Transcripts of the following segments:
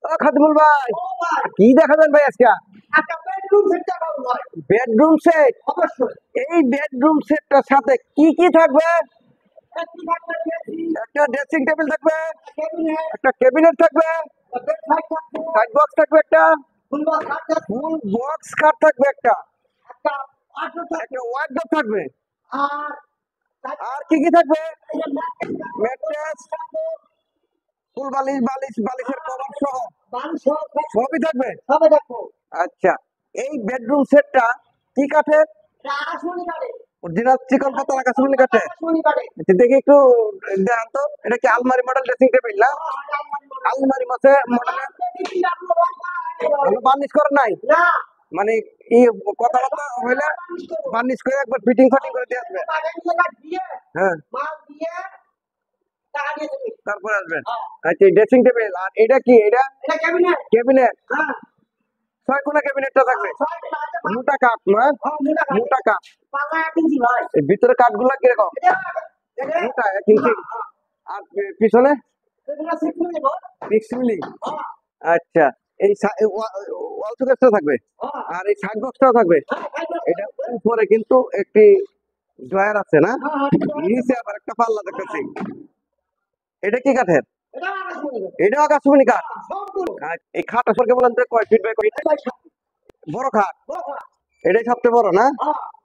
ও খাদিমুল ভাই, ও ভাই, কি দেখাবেন ভাই আজকে? একটা বেডরুম সেট দেখাবো ভাই। Bedroom set. অবশ্যই। এই বেডরুম সেটটার সাথে কি কি থাকবে? একটি থাকবে এসি, একটা ড্রেসিং টেবিল থাকবে, ক্যাবিনেট, একটা ক্যাবিনেট থাকবে, বেড সাইড থাকবে, সাইড বক্স থাকবে, একটা ফুলবক্স থাকবে, ফুল বক্স খাট থাকবে, একটা একটা পাশে থাকবে, একটা ওয়ার্ডরোব থাকবে। আর আর কি কি থাকবে? এই যে ম্যাট্রেস ম্যাট্রেস, ফুল বালিশ, বালিশের কভার সহ বালিশ সবই থাকবে। সবে দেখো। আচ্ছা, এই বেডরুম সেটটা কি কাঠের? এটা আকাশমণি কাটে, অরিজিনাল চিকন পাতা আকাশমণি কাঠের। আকাশমণি কাটে। আচ্ছা, দেখি একটু দেখান তো। এটা কি আলমারি মডেল ড্রেসিং টেবিল না? আলমারি মডেলের বার্নিশ করা নাই, না, মানে ই কথাবার্তা হইলে বার্নিশ করে একবার ফিটিং করে দিয়ে আসবে। হ্যাঁ, মাল দিয়ে টাকা দিয়ে দেবে। তারপরে আসবেন। আচ্ছা, ড্রেসিং টেবিল। আর এটা কি? এটা এটা ক্যাবিনেট। ক্যাবিনেট। হ্যাঁ, 6 কোণা ক্যাবিনেটটা থাকবে। ছয়টা আছে, মোটা কাঠ না? মোটা কাঠ। পাকা 1 ইঞ্চি ভাই। এর ভিতরে কাঠগুলা কিরকম? এটা মোটা 1 ইঞ্চি। আর পিছনে এটা 6 মিলি ভাই। 6 মিলি। হ্যাঁ, আচ্ছা, এই ওয়াল শোকেসটা থাকবে, হ্যাঁ, আর এই সাইড বক্সটাও থাকবে। এটা উপরে কিন্তু একটি ড্রয়ার আছে না? নিচে আবার একটা পাল্লা দেখতেছি। এটা কি কাঠের? এটা আকাশমণি কাটে। এটা আকাশমণি কাঠ। সম্পূর্ণ। আর এই খাট আসলে বলেন তো কয় ফিট বাই কয় ফিট? বড় খাট। এটাই সবচেয়ে বড় না?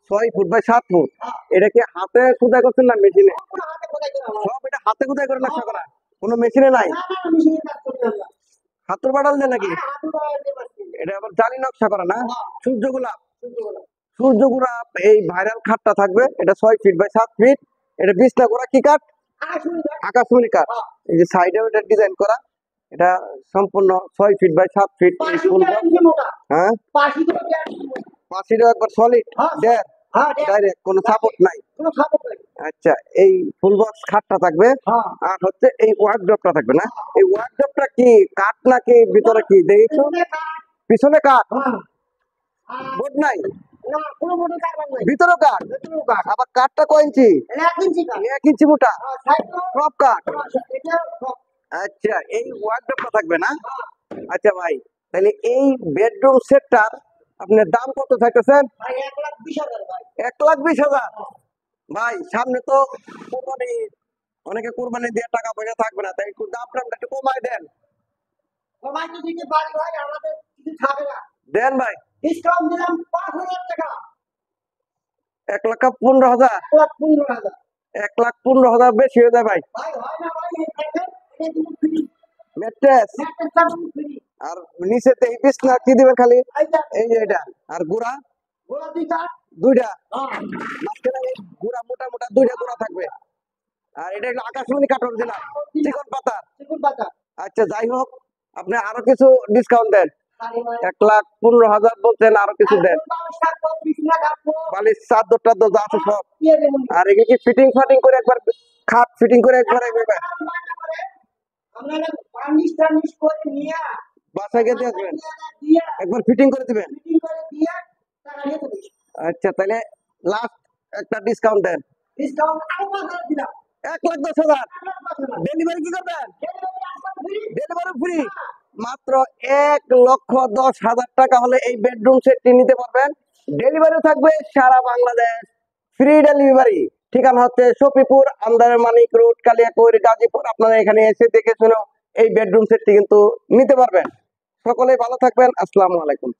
6 ফুট বাই 7 ফুট। এটা কি হাতে খোদাই করছেন না মেশিনে? সব এটা হাতে খোদাই করে নকশা করা, কোনো মেশিনে নাই? হাতের বাড়াল দেয় নাকি? এটা আবার জালি নকশা করা না? সূর্য গোলাপ এই ভাইরাল খাটটা থাকবে। এটা 6 ফিট বাই 7 ফিট। এটা বিছনা করা কি কাঠ? আকাশমণি কাঠ। এই যে সাইডে এটা ডিজাইন করা, এটা সম্পূর্ণ 6 ফিট বাই 7 ফিট। এই ফুল হ্যাঁ, পাশিটাও একবার সলিড দেড়, ডাইরেক্ট কোনো সাপোর্ট নাই। আচ্ছা, এই ফুল বক্স খাটটা থাকবে। আর হচ্ছে এই ওয়ার্ডরোবটা থাকবে না? এই ওয়ার্ডরোবটা কি কাঠ নাকি ভিতরে কি দেখছো? পিছনে কাঠ, বোর্ড নাই, ভিতরে কাঠ। আবার কাঠটা কয় ইঞ্চি? 1 ইঞ্চি মোটা, সব কাঠ। আচ্ছা, এই ওয়ার্ডরোবটা থাকবে না? আচ্ছা ভাই, তাহলে এই বেডরুম সেটটার আপনার দাম কত থাকতেছেন? 1,20,000। ভাই, সামনে তো কোরবানি, অনেকে কোরবানি দিয়ে টাকা পয়সা থাকবে না, তাই একটু দামটা একটু কমায় দেন। দেন ভাই। 1,15,000। 1,15,000 বেশি হয়ে যায় ভাই। ম্যাট্রেস আর নিচেতে এই বিছনা কি দিবেন খালি? এই যে এটা। আর গুড়া দুইটা, মাঝখানে এই গুড়া মোটা মোটা দুইটা গুড়া থাকবে। আর এটা হলো আকাশমণি কাঠ অরিজিনাল চিকন পাতার। আচ্ছা, যাই হোক, আপনি আরো কিছু ডিসকাউন্ট দেন। 1,15,000 বলছেন, আরো কিছু দেন। বালিশ চাদর টাদর যা আছে সব। আর এগুলো কি ফিটিং ফাটিং করে একবার, খাট ফিটিং করে একবার বাসায় গিয়ে দিয়ে আসবেন, একবার ফিটিং করে দিবেন। আচ্ছা, তাহলে লাস্ট একটা ডিসকাউন্ট দেন। 1,10,000। ডেলিভারি কি করবেন? Delivery free. মাত্র 1,10,000 টাকা হলে এই বেডরুম সেটটি নিতে পারবেন। ডেলিভারি থাকবে সারা বাংলাদেশ, ফ্রি ডেলিভারি। ঠিকানা হচ্ছে শফিপুর, আন্দারের মানিক রোড, কালিয়াকৈর, গাজীপুর। আপনারা এখানে এসে দেখে শুনে এই বেডরুম সেটটি কিন্তু নিতে পারবেন। সকলেই ভালো থাকবেন। আসসালামু আলাইকুম।